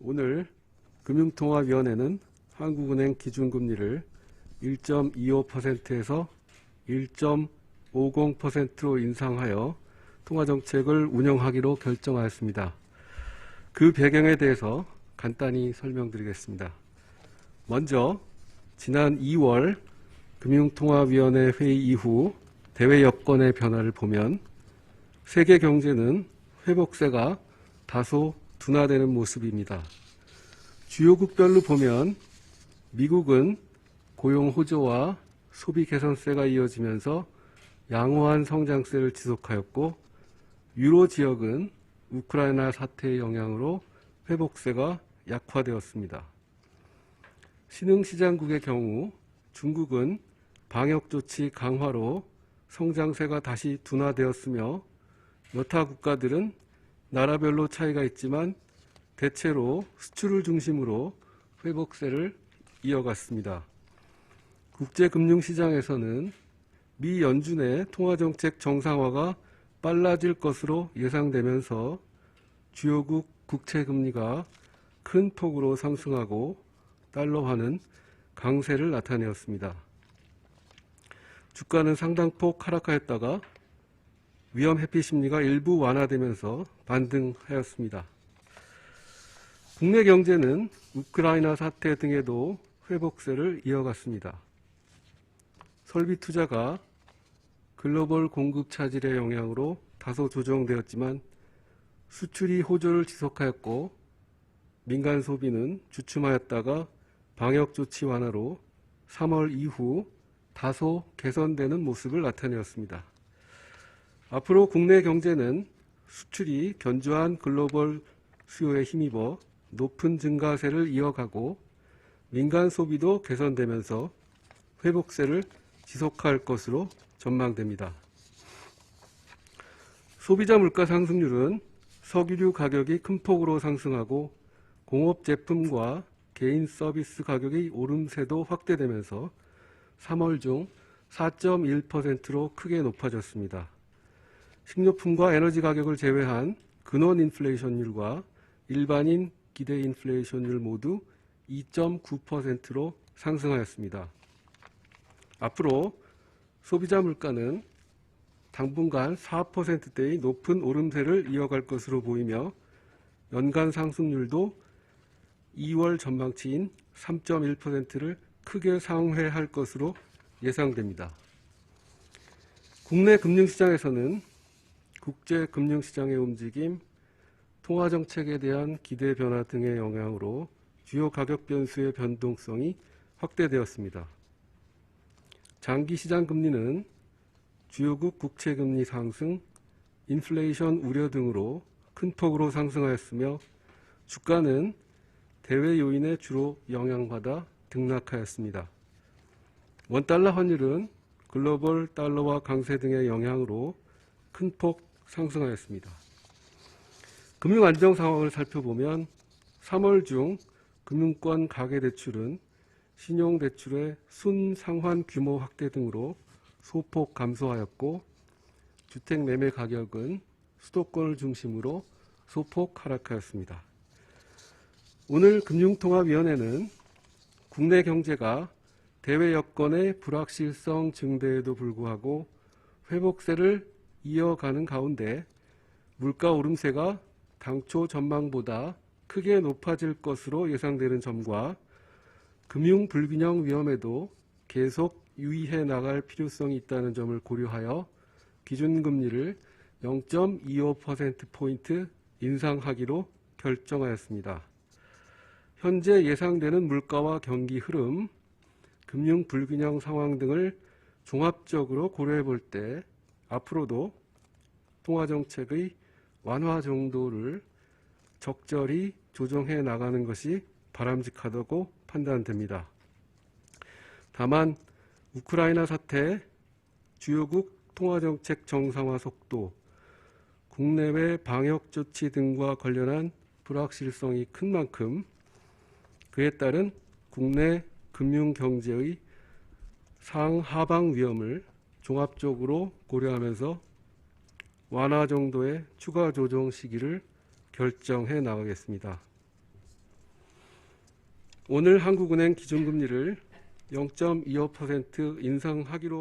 오늘 금융통화위원회는 한국은행 기준금리를 1.25%에서 1.50%로 인상하여 통화정책을 운영하기로 결정하였습니다. 그 배경에 대해서 간단히 설명드리겠습니다. 먼저 지난 2월 금융통화위원회 회의 이후 대외 여건의 변화를 보면 세계 경제는 회복세가 다소 둔화되는 모습입니다. 주요국별로 보면 미국은 고용 호조와 소비 개선세가 이어지면서 양호한 성장세를 지속하였고, 유로 지역은 우크라이나 사태의 영향으로 회복세가 약화되었습니다. 신흥시장국의 경우 중국은 방역조치 강화로 성장세가 다시 둔화되었으며, 여타 국가들은 나라별로 차이가 있지만 대체로 수출을 중심으로 회복세를 이어갔습니다. 국제금융시장에서는 미 연준의 통화정책 정상화가 빨라질 것으로 예상되면서 주요국 국채금리가 큰 폭으로 상승하고 달러화는 강세를 나타내었습니다. 주가는 상당폭 하락하였다가 위험 회피 심리가 일부 완화되면서 반등하였습니다. 국내 경제는 우크라이나 사태 등에도 회복세를 이어갔습니다. 설비 투자가 글로벌 공급 차질의 영향으로 다소 조정되었지만 수출이 호조를 지속하였고, 민간 소비는 주춤하였다가 방역 조치 완화로 3월 이후 다소 개선되는 모습을 나타내었습니다. 앞으로 국내 경제는 수출이 견조한 글로벌 수요에 힘입어 높은 증가세를 이어가고, 민간 소비도 개선되면서 회복세를 지속할 것으로 전망됩니다. 소비자 물가 상승률은 석유류 가격이 큰 폭으로 상승하고 공업 제품과 개인 서비스 가격의 오름세도 확대되면서 3월 중 4.1%로 크게 높아졌습니다. 식료품과 에너지 가격을 제외한 근원 인플레이션율과 일반인 기대 인플레이션율 모두 2.9%로 상승하였습니다. 앞으로 소비자 물가는 당분간 4%대의 높은 오름세를 이어갈 것으로 보이며, 연간 상승률도 2월 전망치인 3.1%를 크게 상회할 것으로 예상됩니다. 국내 금융시장에서는 국제금융시장의 움직임, 통화정책에 대한 기대 변화 등의 영향으로 주요 가격 변수의 변동성이 확대되었습니다. 장기시장 금리는 주요국 국채금리 상승, 인플레이션 우려 등으로 큰 폭으로 상승하였으며, 주가는 대외 요인에 주로 영향받아 등락하였습니다. 원달러 환율은 글로벌 달러화 강세 등의 영향으로 큰 폭 상승하였습니다. 금융 안정 상황을 살펴보면 3월 중 금융권 가계대출은 신용대출의 순상환 규모 확대 등으로 소폭 감소하였고, 주택 매매 가격은 수도권을 중심으로 소폭 하락하였습니다. 오늘 금융통화위원회는 국내 경제가 대외 여건의 불확실성 증대에도 불구하고 회복세를 이어가는 가운데 물가 오름세가 당초 전망보다 크게 높아질 것으로 예상되는 점과 금융 불균형 위험에도 계속 유의해 나갈 필요성이 있다는 점을 고려하여 기준금리를 0.25%포인트 인상하기로 결정하였습니다. 현재 예상되는 물가와 경기 흐름, 금융 불균형 상황 등을 종합적으로 고려해 볼 때 앞으로도 통화정책의 완화 정도를 적절히 조정해 나가는 것이 바람직하다고 판단됩니다. 다만 우크라이나 사태, 주요국 통화정책 정상화 속도, 국내외 방역조치 등과 관련한 불확실성이 큰 만큼 그에 따른 국내 금융경제의 상하방 위험을 종합적으로 고려하면서 완화 정도의 추가 조정 시기를 결정해 나가겠습니다. 오늘 한국은행 기준금리를 0.25% 인상하기로